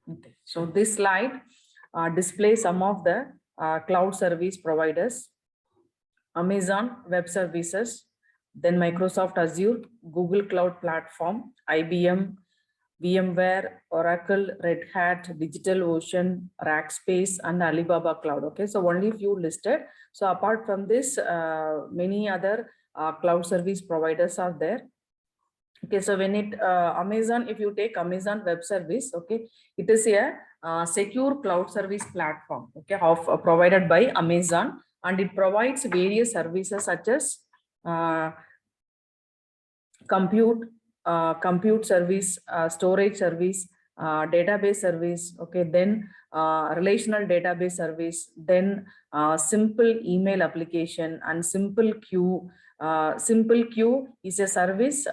Okay. So this slide displays some of the cloud service providers: Amazon Web Services, then Microsoft Azure, Google Cloud Platform, IBM, VMware, Oracle, Red Hat, DigitalOcean, Rackspace, and Alibaba Cloud. Okay, so only few listed. So apart from this, many other cloud service providers are there. Okay, so when it Amazon, if you take Amazon Web Service, okay, it is a secure cloud service platform, okay, provided by Amazon, and it provides various services such as compute service, storage service, database service, okay, then relational database service, then simple email application, and simple queue. Simple queue is a service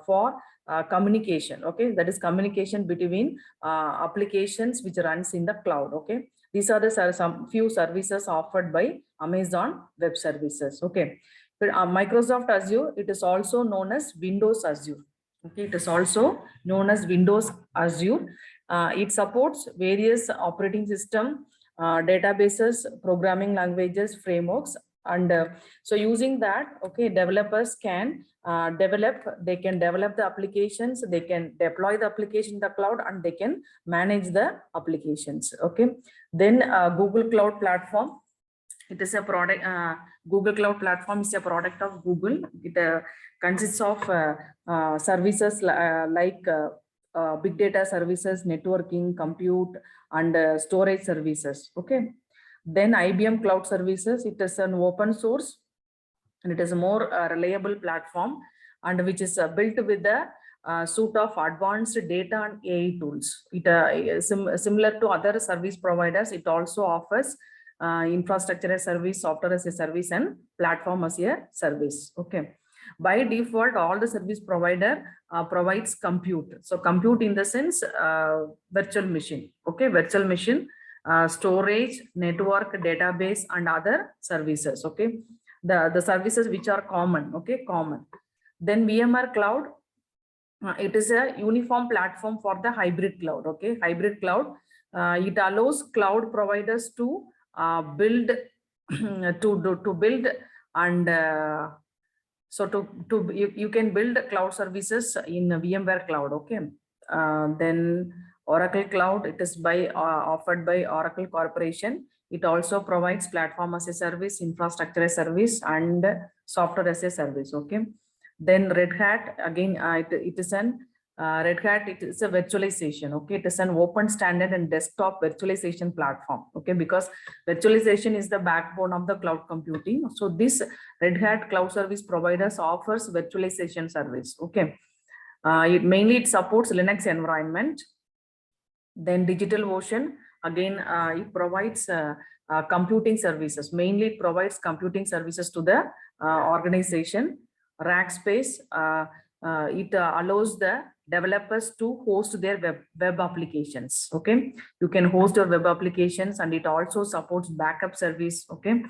for communication, okay, that is communication between applications which runs in the cloud. Okay, these are the some few services offered by Amazon Web Services. Okay, but Microsoft Azure, it is also known as Windows Azure. Okay, it is also known as Windows Azure. It supports various operating system, databases, programming languages, frameworks, and so using that, okay, developers can develop the applications, they can deploy the application in the cloud, and they can manage the applications. Okay, then Google Cloud Platform, it is a product. Google Cloud Platform is a product of Google. It consists of services like big data services, networking, compute, and storage services. Okay. Then IBM Cloud Services, it is an open source, and it is a more reliable platform, and which is built with the suite of advanced data and AI tools. It similar to other service providers, it also offers infrastructure as service, software as a service, and platform as a service. Okay. By default, all the service provider provides compute. So compute in the sense virtual machine. Okay, virtual machine, storage, network, database, and other services. Okay, the services which are common. Okay, common. Then VMware Cloud, it is a uniform platform for the hybrid cloud. Okay, hybrid cloud, it allows cloud providers to build to build and so you can build cloud services in VMware Cloud. Okay, then Oracle Cloud, it is by offered by Oracle Corporation. It also provides platform as a service, infrastructure as a service, and software as a service. Okay, then Red Hat, again, it is an Red Hat, it is a virtualization. Okay, it is an open standard and desktop virtualization platform. Okay, because virtualization is the backbone of the cloud computing. So this Red Hat Cloud Service Providers offers virtualization service. Okay, it supports Linux environment. Then DigitalOcean, again, it provides computing services. Mainly, it provides computing services to the organization. Rackspace, it allows the developers to host their web applications. Okay, you can host your web applications, and it also supports backup service. Okay,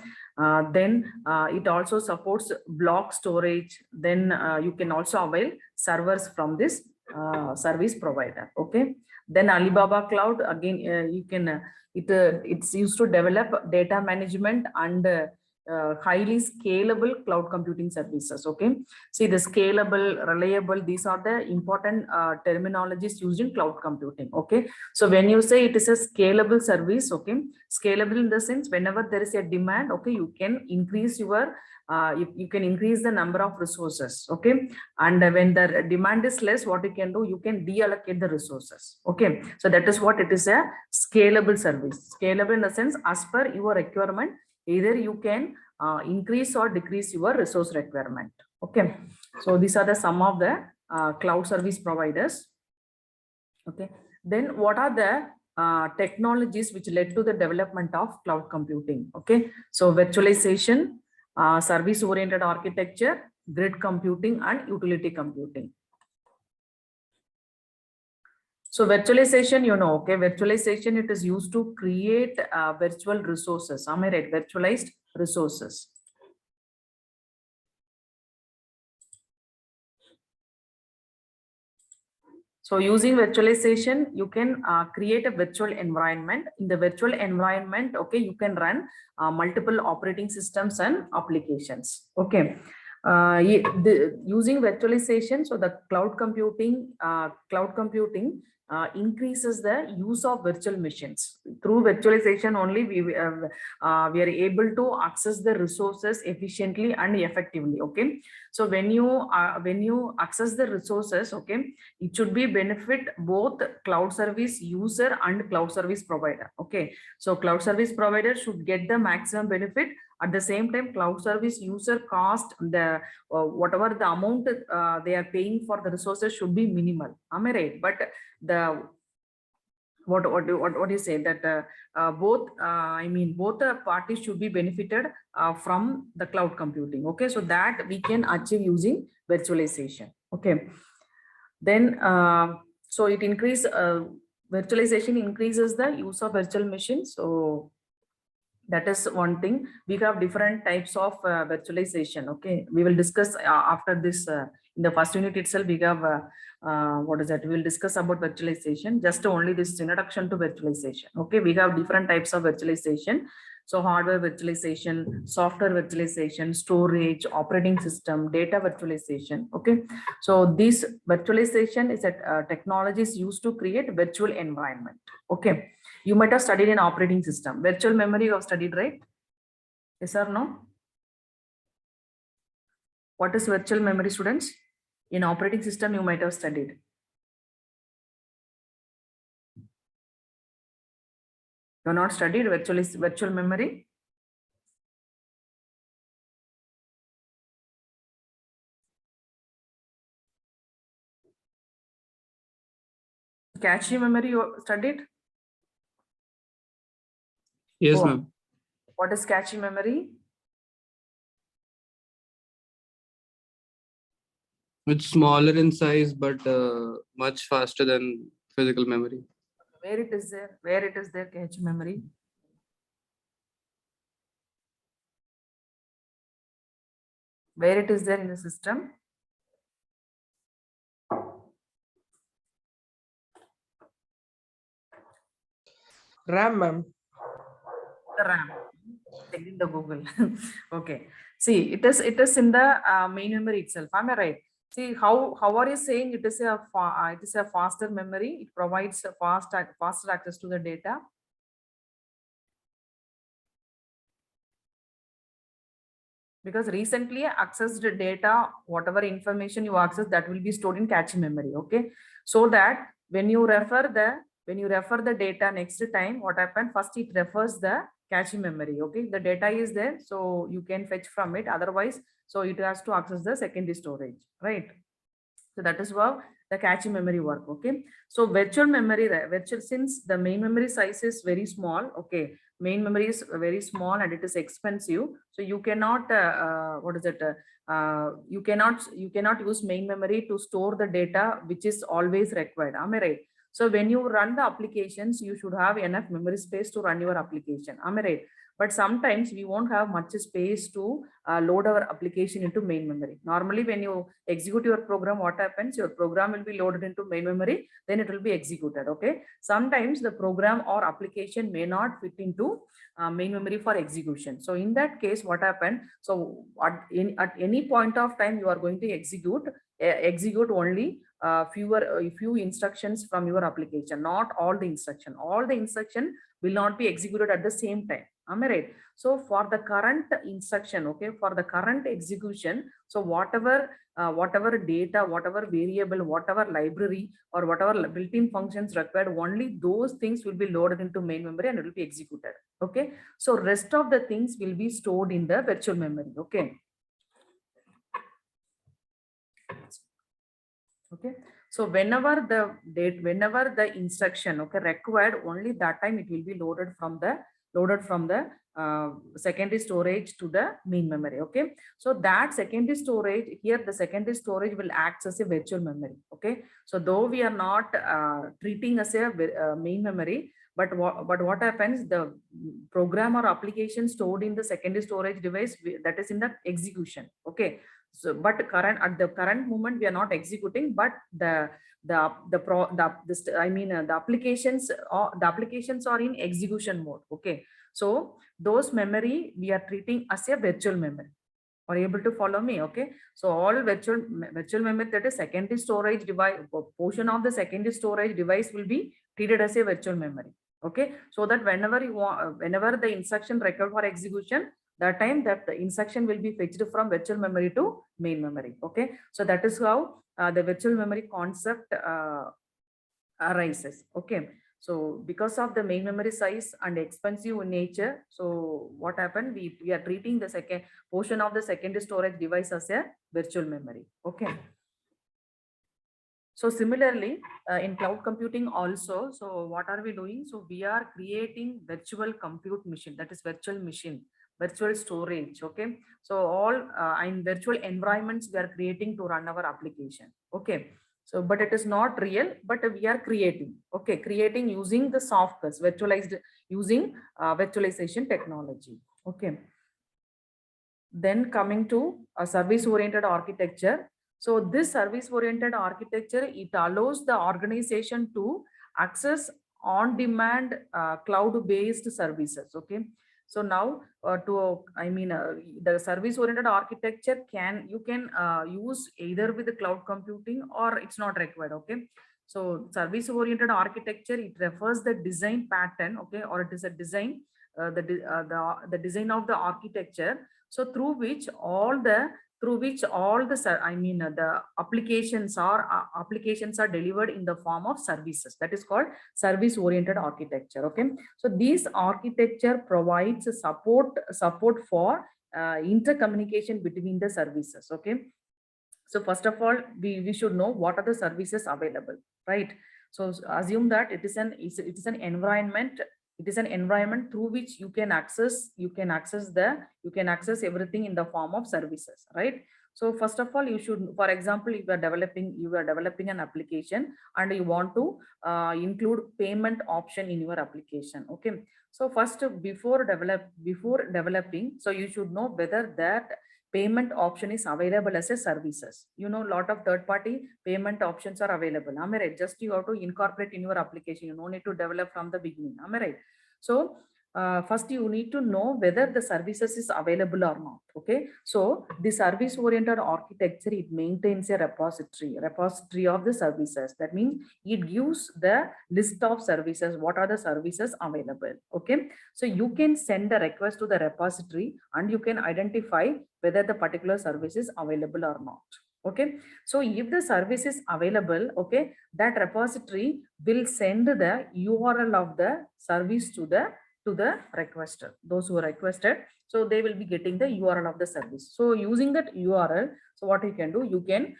then it also supports block storage. Then you can also avail servers from this service provider. Okay, then Alibaba Cloud, again, you can it's used to develop data management and highly scalable cloud computing services. Okay, see, the scalable, reliable, these are the important terminologies used in cloud computing. Okay, so when you say it is a scalable service, okay, scalable in the sense whenever there is a demand, okay, you can increase your you can increase the number of resources. Okay, and when the demand is less, what you can do, you can deallocate the resources. Okay, so that is what it is, a scalable service. Scalable in the sense as per your requirement, either you can increase or decrease your resource requirement. Okay, so these are the some of the cloud service providers. Okay, then what are the technologies which led to the development of cloud computing? Okay, so virtualization, service oriented architecture, grid computing, and utility computing. So virtualization, you know, okay, virtualization, it is used to create virtual resources. Am I right? Virtualized resources. So using virtualization, you can create a virtual environment. In the virtual environment, okay, you can run multiple operating systems and applications. Okay. Using virtualization, so the cloud computing increases the use of virtual machines. Through virtualization only, we are able to access the resources efficiently and effectively. Okay. So when you access the resources, okay, it should be benefit both cloud service user and cloud service provider. Okay, so cloud service provider should get the maximum benefit. At the same time, cloud service user cost, the whatever the amount they are paying for the resources should be minimal. Am I right? But the what do you say that both both the parties should be benefited from the cloud computing. Okay, so that we can achieve using virtualization. Okay, then so it virtualization increases the use of virtual machines. So that is one thing. We have different types of virtualization. Okay, we will discuss after this in the first unit itself. We have what is that? We will discuss about virtualization. Just only this introduction to virtualization. Okay, we have different types of virtualization. So hardware virtualization, software virtualization, storage, operating system, data virtualization. Okay, so this virtualization is a technologies used to create virtual environment. Okay, you might have studied in operating system. Virtual memory you have studied, right? Yes or no? What is virtual memory, students? In operating system you might have studied. You are not studied virtual memory? Cache memory you studied? Yes, ma'am. What is cache memory? It's smaller in size, but much faster than physical memory. Where it is there? Where it is there, cache memory? Where it is there in the system? RAM, ma'am. The RAM. Check in the Google. Okay. See, it is in the main memory itself. Am I right? See how are you saying it is a faster memory? It provides a faster access to the data. Because recently accessed data, whatever information you access, that will be stored in cache memory. Okay, so that when you refer the data next time, what happened? First it refers the cache memory. Okay, the data is there, so you can fetch from it. Otherwise, so it has to access the secondary storage, right? So that is how the cache memory work. Okay, so virtual memory, since the main memory size is very small. Okay, main memory is very small and it is expensive, so you cannot you cannot use main memory to store the data which is always required. Am I right? So when you run the applications, you should have enough memory space to run your application. Am I right? But sometimes we won't have much space to load our application into main memory. Normally, when you execute your program, what happens? Your program will be loaded into main memory, then it will be executed. Okay. Sometimes the program or application may not fit into main memory for execution. So in that case, what happened? So at any point of time, you are going to execute only few instructions from your application, not all the instruction. All the instruction will not be executed at the same time. Am I right? So for the current instruction, okay, for the current execution, so whatever data, whatever variable, whatever library or whatever built-in functions required, only those things will be loaded into main memory and it will be executed. Okay, so rest of the things will be stored in the virtual memory. Okay. Okay, so whenever the instruction, okay, required, only that time it will be loaded from the secondary storage to the main memory. Okay, so that secondary storage here, the secondary storage will act as a virtual memory. Okay, so though we are not treating as a main memory, but what happens? The program or application stored in the secondary storage device, that is in the execution. Okay, so but at the current moment we are not executing, but the the applications are in execution mode. Okay, so those memory we are treating as a virtual memory. Are you able to follow me? Okay, so all virtual memory, that is secondary storage device, portion of the secondary storage device will be treated as a virtual memory. Okay, so that whenever you want, whenever the instruction required for execution, that time that the instruction will be fetched from virtual memory to main memory. Okay, so that is how the virtual memory concept arises. Okay, so because of the main memory size and expensive in nature, so what happened, we are treating the second portion of the secondary storage device as a virtual memory. Okay, so similarly in cloud computing also, so what are we doing? So we are creating virtual compute machine, that is virtual machine, virtual storage. Okay, so all in virtual environments we are creating to run our application. Okay, so but it is not real, but we are creating. Okay, creating using the software virtualized using virtualization technology. Okay, then coming to a service oriented architecture. So this service oriented architecture, it allows the organization to access on demand cloud based services. Okay, so now the service oriented architecture you can use either with the cloud computing or it's not required. Okay, so service oriented architecture, it refers the design pattern. Okay, or it is a design the design of the architecture, so through which all the the applications are delivered in the form of services. That is called service oriented architecture. Okay, so this architecture provides support for intercommunication between the services. Okay, so first of all, we should know what are the services available, right? So assume that it is an environment. It is an environment through which you can access everything in the form of services, right? So first of all, you should, for example, if you are developing an application and you want to include payment option in your application. Okay, so first, before developing, so you should know whether that payment option is available as a services. You know, lot of third party payment options are available. Am I right? Just you have to incorporate in your application. You don't need to develop from the beginning. Am I right? So first you need to know whether the services is available or not. Okay, so the service oriented architecture, it maintains a repository of the services. That means it gives the list of services, what are the services available. Okay, so you can send a request to the repository and you can identify whether the particular service is available or not. Okay, so if the service is available, okay, that repository will send the URL of the service to the requester, those who requested. So they will be getting the URL of the service. So using that URL, so what you can do, you can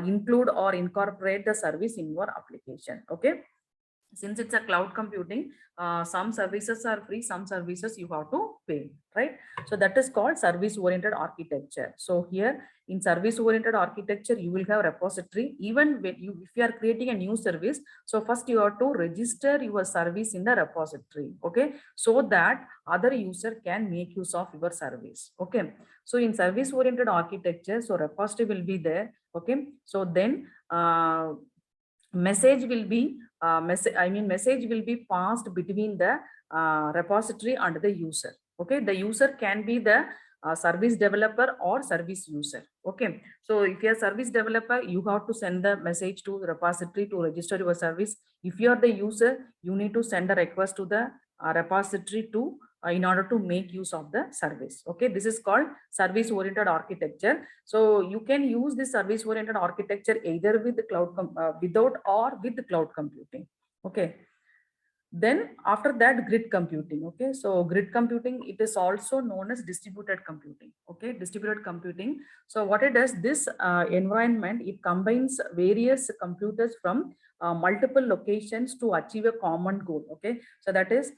include or incorporate the service in your application. Okay, since it's a cloud computing, some services are free, some services you have to pay, right? So that is called service oriented architecture. So here in service oriented architecture, you will have repository. Even when if you are creating a new service, so first you have to register your service in the repository. Okay, so that other user can make use of your service. Okay, so in service oriented architecture, so repository will be there. Okay, so then message will be message will be passed between the repository and the user. Okay, the user can be the service developer or service user. Okay, so if you're a service developer, you have to send the message to the repository to register your service. If you are the user, you need to send a request to the repository to in order to make use of the service. Okay, this is called service oriented architecture. So you can use this service oriented architecture either with the cloud without or with the cloud computing. Okay, then after that, grid computing. Okay, so grid computing, it is also known as distributed computing. Okay, distributed computing. So what it does, this environment, it combines various computers from multiple locations to achieve a common goal. Okay, so that is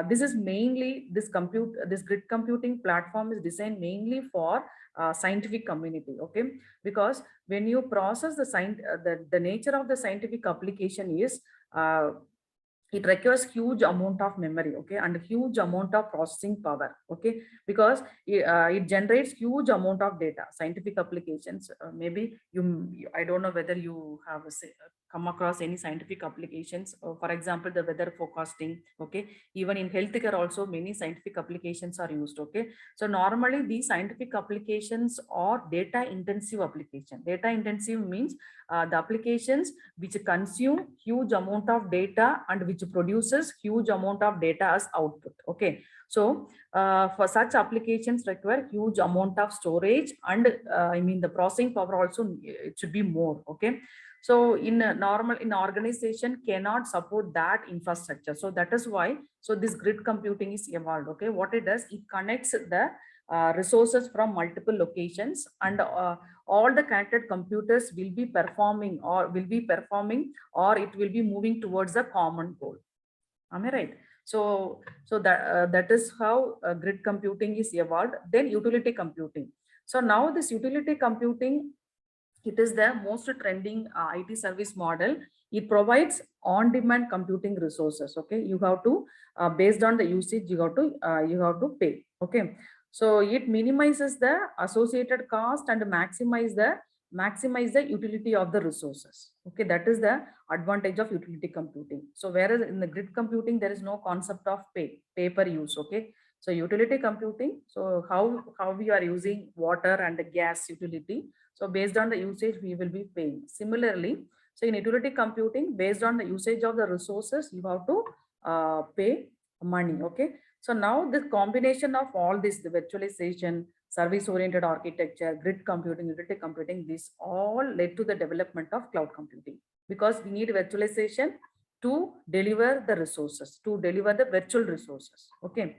this is mainly this grid computing platform is designed mainly for scientific community. Okay, because when you process the nature of the scientific application is it requires huge amount of memory, okay, and huge amount of processing power, okay, because it generates huge amount of data. Scientific applications, maybe I don't know whether you have come across any scientific applications, for example, the weather forecasting, okay, even in healthcare also many scientific applications are used, okay. So normally these scientific applications are data intensive application. Data intensive means the applications which consume huge amount of data and which produces huge amount of data as output, okay. So for such applications require huge amount of storage, and I mean the processing power also it should be more, okay. So in a normal organization cannot support that infrastructure, so that is why so this grid computing is evolved, okay. What it does, it connects the resources from multiple locations, and all the connected computers will be performing or it will be moving towards a common goal. Am I right? So that is how grid computing is evolved. Then utility computing. So now this utility computing, it is the most trending IT service model. It provides on-demand computing resources. Okay, you have to based on the usage, you have to pay. Okay, so it minimizes the associated cost and maximize the utility of the resources. Okay, that is the advantage of utility computing. So whereas in the grid computing there is no concept of pay per use. Okay, so utility computing. So how we are using water and gas utility. So based on the usage, we will be paying. Similarly, so in utility computing, based on the usage of the resources, you have to pay money. Okay. So now the combination of all this, the virtualization, service-oriented architecture, grid computing, utility computing, this all led to the development of cloud computing, because we need virtualization to deliver the resources, to deliver the virtual resources. Okay.